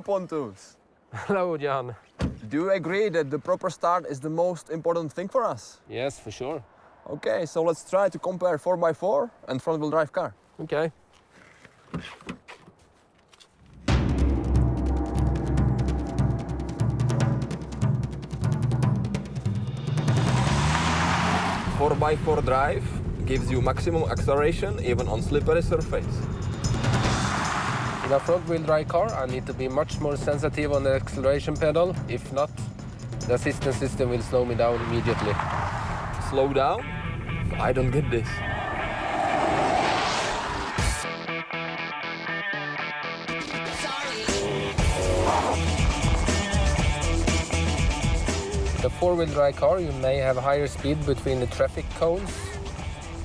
Hello, Pontus. Hello, Jan. Do you agree that the proper start is the most important thing for us? Yes, for sure. Okay, so let's try to compare 4x4 and front-wheel drive car. Okay. Four by four drive gives you maximum acceleration even on slippery surface. In a front-wheel drive car, I need to be much more sensitive on the acceleration pedal. If not, the assistance system will slow me down immediately. Slow down? I don't get this. With a four-wheel drive car, you may have higher speed between the traffic cones.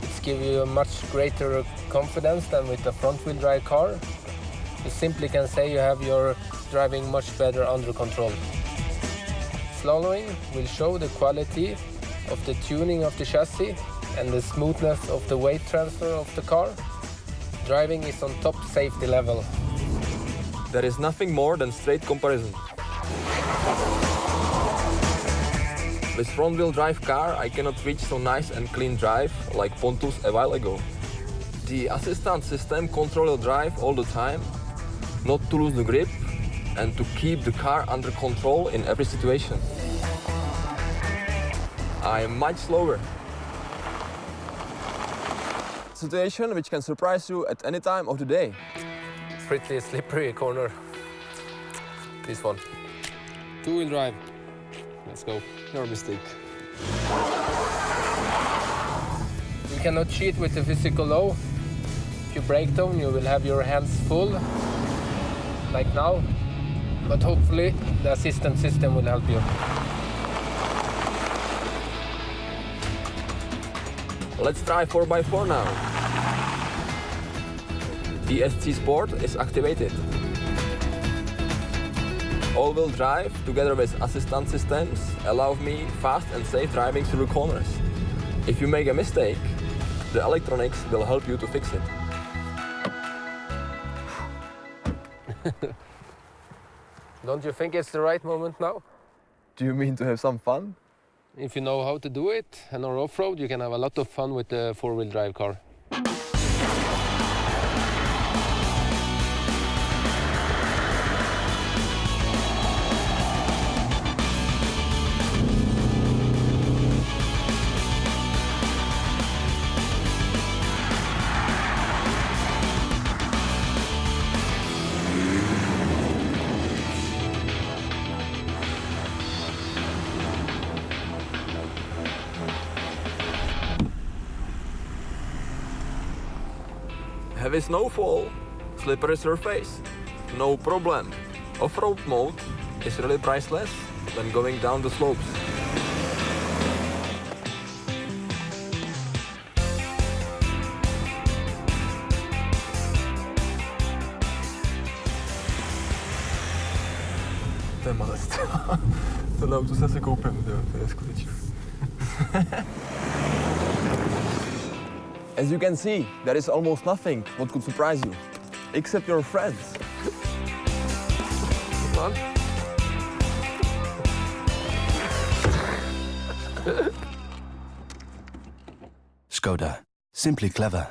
It's give you a much greater confidence than with a front-wheel drive car. You simply can say you have your driving much better under control. Slowing will show the quality of the tuning of the chassis and the smoothness of the weight transfer of the car. Driving is on top safety level. There is nothing more than straight comparison. With front-wheel drive car, I cannot reach so nice and clean drive like Pontus a while ago. The assistance system controls the drive all the time, not to lose the grip, and to keep the car under control in every situation. I am much slower. Situation which can surprise you at any time of the day. Pretty slippery corner. This one. Two-wheel drive. Let's go. Your mistake. You cannot cheat with the physical law. If you brake down, you will have your hands full, like now. But hopefully, the assistance system will help you. Let's try 4x4 now. ESC Sport is activated. All-wheel drive, together with assistance systems, allow me fast and safe driving through corners. If you make a mistake, the electronics will help you to fix it. Don't you think it's the right moment now? Do you mean to have some fun? If you know how to do it and are off-road, you can have a lot of fun with the four-wheel drive car. Heavy snowfall, slippery surface, no problem. Off-road mode is really priceless when going down the slopes. To je malest. Tohle auto se asi koupím, to je skutečné. As you can see, there is almost nothing what could surprise you, except your friends. Come on. Škoda. Simply clever.